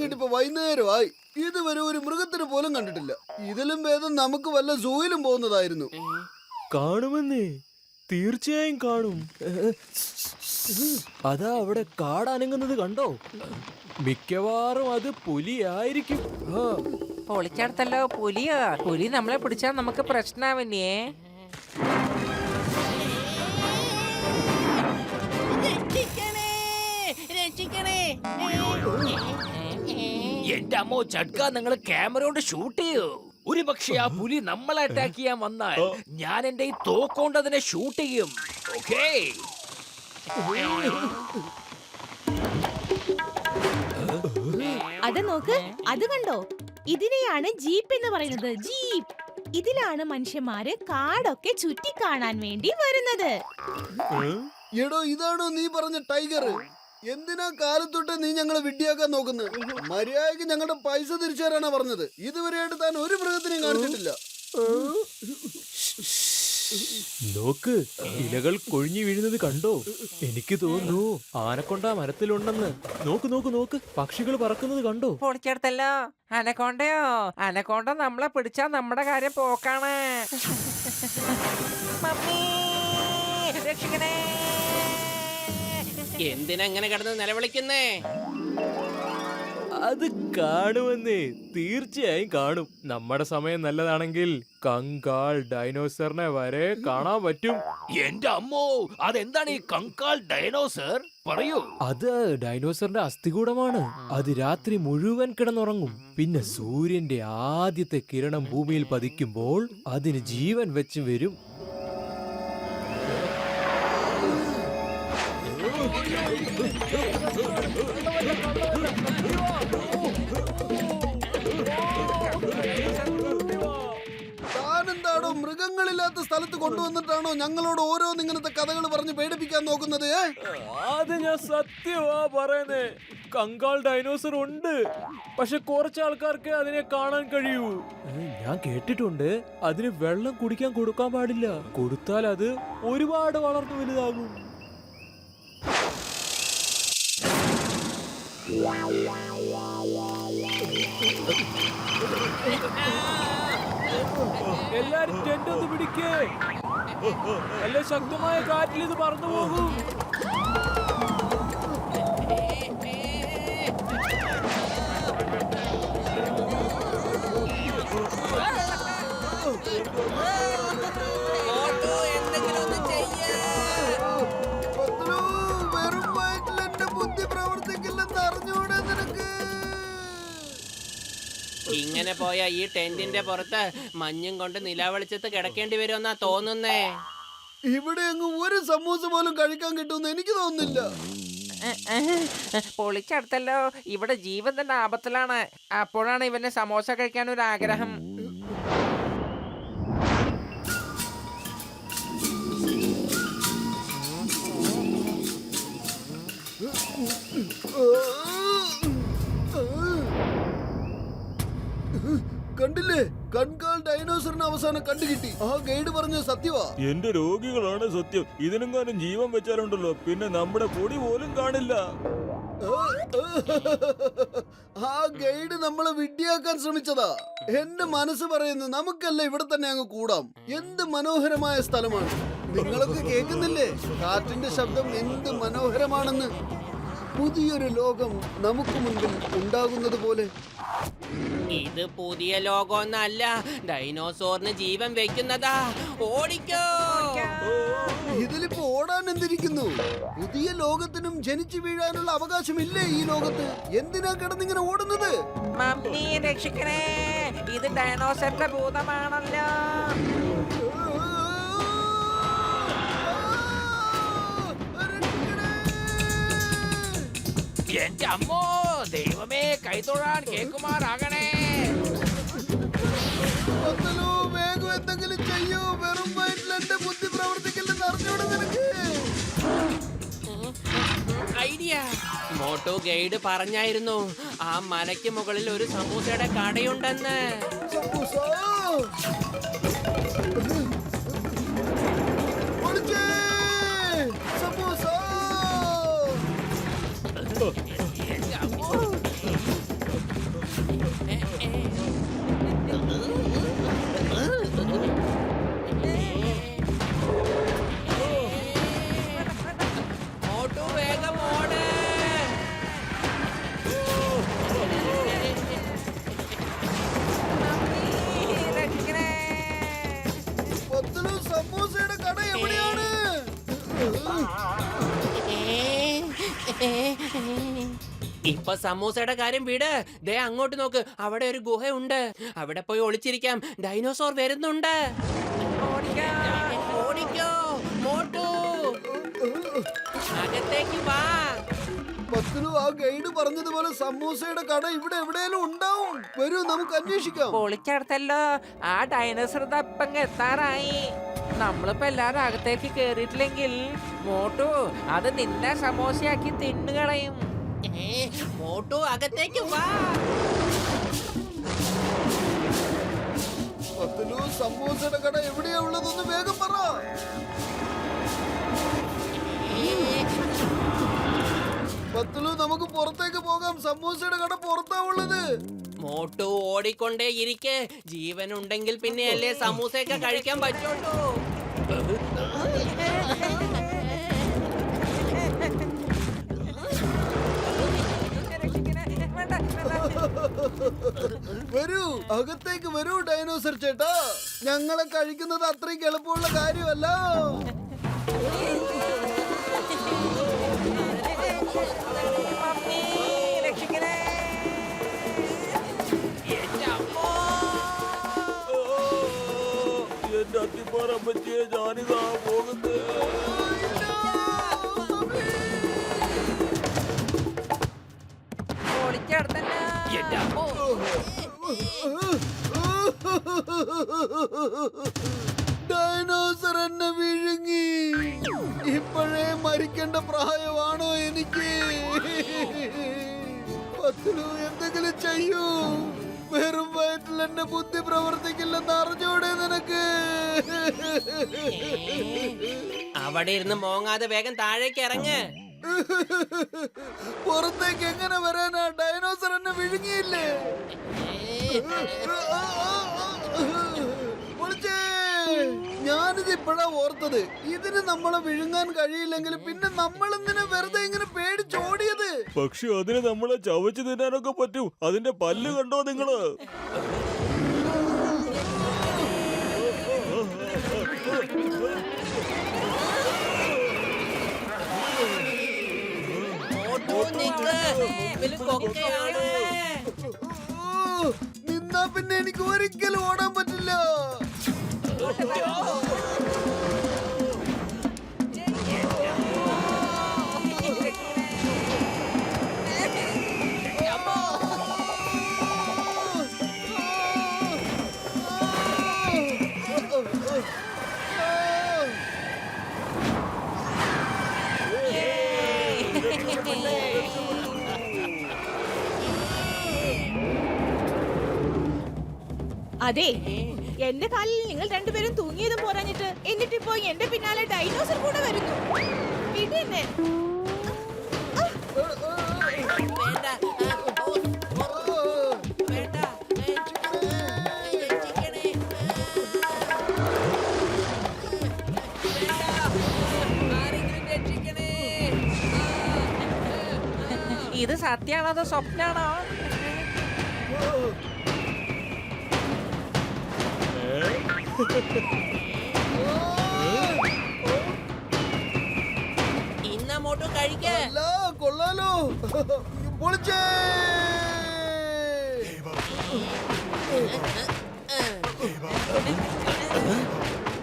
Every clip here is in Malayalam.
തുടങ്ങിയിട്ട് ഇപ്പൊ വൈകുന്നേരമായി. ഇതുവരെ ഒരു മൃഗത്തിന് പോലും കണ്ടിട്ടില്ല. ഇതിലും ഭേദം നമുക്ക് വല്ല സൂയിലും പോകുന്നതായിരുന്നു. കാണുമെന്നേ, തീർച്ചയായും കാണും. അതാ അവിടെ കാടനങ്ങുന്നത് കണ്ടോ? മിക്കവാറും അത് പുലിയായിരിക്കും. പൊളിച്ചെടുത്തല്ലോ പുലിയോ. പുലി നമ്മളെ പിടിച്ചാൽ നമുക്ക് പ്രശ്നാവില്ലേ? എന്റെ അമ്മോ ചട്ക, നിങ്ങൾ ക്യാമറ കൊണ്ട് ഷൂട്ട് ചെയ്യൂ. ഒരു പക്ഷേ ആ പുലി നമ്മളെ അറ്റാക്ക് ചെയ്യാൻ വന്നാൽ ഞാൻ എന്റെ ഈ തോക്കൊണ്ട് അതിനെ ഷൂട്ട് ചെയ്യും. ഓക്കേ, അത് നോക്ക്, അത് കണ്ടോ? ഇതിനെയാണ് ജീപ്പ് എന്ന് പറയുന്നത്. ജീപ്പ്. ഇതിലാണ് മനുഷ്യന്മാര് കാടൊക്കെ ചുറ്റി കാണാൻ വേണ്ടി വരുന്നത്. എടോ, ഇതാണോ നീ പറഞ്ഞ ടൈഗർ? എന്തിനാ കാലത്തൊട്ട് നീ ഞങ്ങളെ വിഡ്ഢിയാക്കാൻ നോക്കുന്നത്? മര്യാദയ്ക്ക് ഞങ്ങളുടെ പൈസ തിരിച്ചു തരാനാ പറഞ്ഞത്. ഇതുവരെയായിട്ട് താൻ ഒരു മൃഗത്തിനെയും കാണിച്ചിട്ടില്ല. നോക്ക്, ഇലകൾ കൊഴിഞ്ഞു വീഴുന്നത് കണ്ടോ? എനിക്ക് തോന്നുന്നു ആനക്കൊണ്ട മരത്തിലുണ്ടെന്ന്. നോക്ക് നോക്ക് നോക്ക്, പക്ഷികൾ പറക്കുന്നത് കണ്ടോ? പൊളിച്ചെടുത്തല്ലോ. അനക്കോണ്ടയോ? അനക്കോണ്ട നമ്മളെ പിടിച്ചാ നമ്മുടെ കാര്യം പോക്കാണ്. മമ്മി രക്ഷിക്കണേ. എന്തിനെങ്ങനെ കിടന്ന് നിലവിളിക്കുന്നേ? അത് കാണുമെന്നേ, തീർച്ചയായും കാണും. നമ്മുടെ സമയം നല്ലതാണെങ്കിൽ കങ്കാൾ ഡൈനോസറിനെ വരെ കാണാൻ പറ്റും. എന്റെ അമ്മോ, അതെന്താണ് ഈ കങ്കാൾ ഡൈനോസർ? പറയൂ. അത് ഡൈനോസറിന്റെ അസ്ഥികൂടമാണ്. അത് രാത്രി മുഴുവൻ കിടന്നുറങ്ങും. പിന്നെ സൂര്യന്റെ ആദ്യത്തെ കിരണം ഭൂമിയിൽ പതിക്കുമ്പോൾ അതിന് ജീവൻ വെച്ച് വരും. താനെന്താണോ മൃഗങ്ങളില്ലാത്ത സ്ഥലത്ത് കൊണ്ടുവന്നിട്ടാണോ ഞങ്ങളോട് ഓരോന്ന് ഇങ്ങനത്തെ കഥകൾ പറഞ്ഞ് പേടിപ്പിക്കാൻ നോക്കുന്നത്? അത് ഞാൻ സത്യമാ പറയുന്നേ. കങ്കാൾ ഡൈനോസർ ഉണ്ട്, പക്ഷെ കുറച്ച് ആൾക്കാർക്ക് അതിനെ കാണാൻ കഴിയൂ. ഞാൻ കേട്ടിട്ടുണ്ട് അതിന് വെള്ളം കുടിക്കാൻ കൊടുക്കാൻ പാടില്ല. കൊടുത്താൽ അത് ഒരുപാട് വളർന്നു വലുതാകും. എല്ലാരും ടെന്റ് ഒന്ന് പിടിക്കേ, നല്ല ശക്തമായ കാറ്റിൽ ഇത് പറന്നു പോകും. വെറും വയറ്റിൽ എന്റെ ബുദ്ധി പ്രവർത്തിക്കില്ലെന്ന് അറിഞ്ഞൂടെ നിനക്ക്? ഇങ്ങനെ പോയ ഈ ടെന്റിന്റെ പുറത്ത് മഞ്ഞും കൊണ്ട് നിലാവെളിച്ചത്ത് കിടക്കേണ്ടി വരുമെന്നാ തോന്നുന്നേ. ഇവിടെ അങ്ങ് ഒരു സമൂസ പോലും കഴിക്കാൻ കിട്ടുമെന്ന് എനിക്ക് തോന്നുന്നില്ല. പൊളിച്ചെടുത്തല്ലോ. ഇവിടെ ജീവൻ തന്നെ ആപത്തിലാണ്. അപ്പോഴാണ് ഇവന് സമോസ കഴിക്കാൻ ഒരു ആഗ്രഹം. കണ്ടില്ലേ, കൺകാൾ ഡൈനോസറിന് അവസാനം കണ്ടുകിട്ടി. ആ ഗൈഡ് പറഞ്ഞ സത്യവാ. എന്റെ രോഗികളാണ് സത്യം. ഇതിനെങ്ങാനും ജീവൻ വെച്ചാലുണ്ടല്ലോ, പിന്നെ നമ്മുടെ പൊടി പോലും കാണില്ല. ആ ഗൈഡ് നമ്മളെ വിഡ്ഢിയാക്കാൻ ശ്രമിച്ചതാ. എന്റെ മനസ്സ് പറയുന്നു നമുക്കല്ല ഇവിടെ തന്നെ അങ്ങ് കൂടാം. എന്ത് മനോഹരമായ സ്ഥലമാണ്. നിങ്ങളൊക്കെ കേൾക്കുന്നില്ലേ കാറ്റിന്റെ ശബ്ദം? എന്ത് മനോഹരമാണെന്ന്. പുതിയൊരു ലോകം നമുക്ക് മുൻപിൽ ഉണ്ടാകുന്നത് പോലെ. ഇത് പുതിയ ലോകമൊന്നല്ല, ഡൈനോസോറിന് ജീവൻ വെക്കുന്നതാ. ഓടിക്കോ. ഇതിലിപ്പോ ഓടാൻ എന്തിരിക്കുന്നു? പുതിയ ലോകത്തിനും ജനിച്ചു വീഴാനുള്ള അവകാശമില്ലേ ഈ ലോകത്ത്? എന്തിനാ കിടന്നിങ്ങനെ ഓടുന്നത്? മമ്മി രക്ഷിക്കണേ, ഇത് ഡൈനോസറിന്റെ ഭൂതമാണല്ലോ. എന്റെ അമ്മോ, ദൈവമേ, കൈതൊഴാൻ കേക്കുമാറാകണേ. വേഗം എന്തെങ്കിലും ചെയ്യൂ. വെറും വയറ്റിൽ എന്റെ ബുദ്ധി പ്രവർത്തിക്കില്ലെന്ന് അറിഞ്ഞോടെ നിനക്ക്? ഐഡിയ. മോട്ടോ ഗൈഡ് പറഞ്ഞായിരുന്നു ആ മലയ്ക്ക് മുകളിൽ ഒരു സമൂസയുടെ കടയുണ്ടെന്ന്. സമൂസ ഒളിച്ചേ! സമൂസ! ഇപ്പൊ സമൂസയുടെ കാര്യം വിട്. ദേ അങ്ങോട്ട് നോക്ക്, അവിടെ ഒരു ഗുഹയുണ്ട്. അവിടെ പോയി ഒളിച്ചിരിക്കാം. ഡൈനോസോർ വരുന്നുണ്ട്. ഓടിക്കോ മോട്ടു, അകത്തേക്ക് വാ. പത്തിലു ആ ഗൈഡ് പറഞ്ഞതുപോലെ സമൂസയുടെ കട ഇവിടെ എവിടെയെങ്കിലും ഉണ്ടാവും. വരൂ നമുക്ക് അന്വേഷിക്കാം. പൊളിച്ചടുത്തല്ലോ. ആ ഡൈനോസർ തപ്പങ്ങ് എത്താറായി. നമ്മളിപ്പോ എല്ലാരും അകത്തേക്ക് കേറിയിട്ടില്ലെങ്കിൽ മോട്ടു അത് നിന്നെ സമോസയാക്കി തിന്നുകളയും. മോട്ടു അകത്തേക്ക് വാ. പത്തിലു സമൂസയുടെ കട എവിടെയാ ഉള്ളതൊന്ന് വേഗം പറ. പത്തിലു നമുക്ക് പുറത്തേക്ക് പോകാം. സമൂസയുടെ കട പുറത്താ ഉള്ളത്. മോട്ടു ഓടിക്കൊണ്ടേ ഇരിക്കെ. ജീവൻ ഉണ്ടെങ്കിൽ പിന്നെയല്ലേ സമൂസയൊക്കെ കഴിക്കാൻ പറ്റുള്ളൂ. വരൂ, അകത്തേക്ക് വരൂ ഡൈനോസർ ചേട്ടാ. ഞങ്ങളെ കഴിക്കുന്നത് അത്രയ്ക്ക് എളുപ്പമുള്ള കാര്യമല്ല. എന്റെ അത്തിപ്പാറപ്പറ്റിയെ ഞാനിതാ പോകുന്നത്. പൊളിച്ചടുത്തല്ലോ. എന്റെ അമ്മോ. ഡൈനോസർ എന്നെ വിഴുങ്ങി. ഇപ്പോഴേ മരിക്കേണ്ട പ്രായമാണോ എനിക്ക്? പത്തിലു എന്തെങ്കിലും ചെയ്യൂ. വെറും വയറ്റിൽ എന്റെ ബുദ്ധി പ്രവർത്തിക്കില്ലെന്ന് അറിഞ്ഞൂടെ നിനക്ക്? അവിടെ ഇരുന്ന് മോങ്ങാതെ വേഗം താഴേക്ക് ഇറങ്ങ്. പുറത്തേക്ക് എങ്ങനെ വരാനാ? ഡൈനോസർ എന്നെ വിഴുങ്ങിയില്ലേ? ഞാനിത് ഇപ്പോഴാ ഓർത്തത്. ഇതിന് നമ്മളെ വിഴുങ്ങാൻ കഴിയില്ലെങ്കിൽ പിന്നെ നമ്മൾ എന്തിനാ വെറുതെ ഇങ്ങനെ പേടിച്ചോടിയത്? പക്ഷെ അതിന് നമ്മളെ ചവച്ച് തിന്നാനൊക്കെ പറ്റും. അതിന്റെ പല്ല് കണ്ടോ നിങ്ങള്? മോട്ടു നിക്ക്, മുമ്പിൽ കൊക്കയാണ്. നിന്നാ പിന്നെ എനിക്ക് ഒരിക്കലും ഓടാൻ പറ്റില്ല. അതെ, എന്റെ കാലിൽ നിങ്ങൾ രണ്ടുപേരും തൂങ്ങിയതും പോരാഞ്ഞിട്ട് എന്നിട്ടിപ്പോ എന്റെ പിന്നാലെ ഡൈനോസർ കൂടെ വരുന്നു. വിടെന്നെ. വേണ്ട, വേണ്ട, രക്ഷിക്കണേ. ആരെങ്കിലും രക്ഷിക്കണേ. ഇത് സത്യാണോ അതോ സ്വപ്നാണോ? ഇന്ന മോട്ടു കഴിക്ക. അല്ല, കൊള്ളാലോ. പൊളിച്ചേ.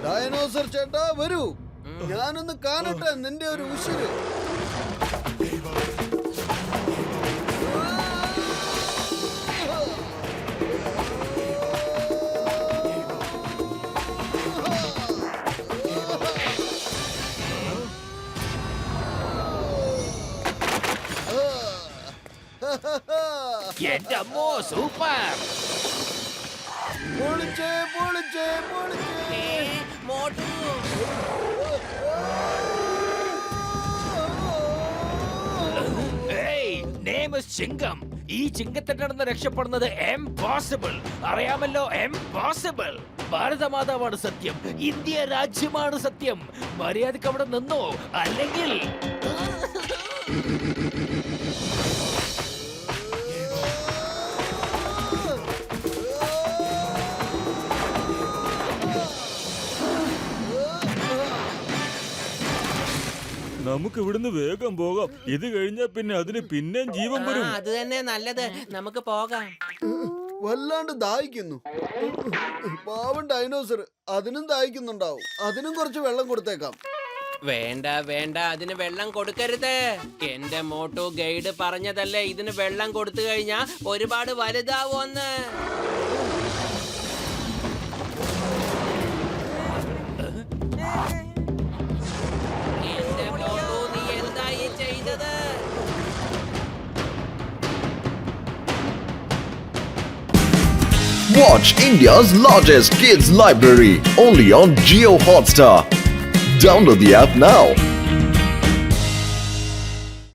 ഡൈനോസർ ചേട്ടാ വരൂ. ഞാനൊന്ന് കാണട്ടെ നിന്റെ ഒരു ഉശിര്. എന്റെ അമ്മോ, സൂപ്പർ. പൊളിച്ചേ പൊളിച്ചേ പൊളിച്ചേ. മോട്ടു ചിങ്കം. ഈ ചിങ്കത്തിന്റെ നിന്ന് രക്ഷപ്പെടുന്നത് എംപോസിബിൾ. അറിയാമല്ലോ, എംപോസിബിൾ. ഭാരതമാതാവാണ് സത്യം, ഇന്ത്യ രാജ്യമാണ് സത്യം. മര്യാദക്ക് അവിടെ നിന്നോ, അല്ലെങ്കിൽ നമുക്ക് ഇവിടുന്ന് വേഗം പോകാം. ഇത് കഴിഞ്ഞാ പിന്നെ അതിന് പിന്നെയും ജീവൻ ആ, വരും. അത് തന്നെ നല്ലത്. നമുക്ക് പോകാം. വല്ലാണ്ട് ദാഹിക്കുന്നു. പാവം ഡൈനോസർ, അതിനും ദാഹിക്കുന്നുണ്ടാവും. അതിനും കുറച്ച് വെള്ളം കൊടുത്തേക്കാം. വേണ്ട വേണ്ട, അതിന് വെള്ളം കൊടുക്കരുത്. എന്റെ മോട്ടു ഗൈഡ് പറഞ്ഞതല്ലേ ഇതിന് വെള്ളം കൊടുത്തു കഴിഞ്ഞാ ഒരുപാട് വലുതാവോന്ന്. എന്റെ മോട്ടു, നീ എന്തായി ചെയ്തത്? Watch India's largest kids library only on Jio Hotstar. Download the app now.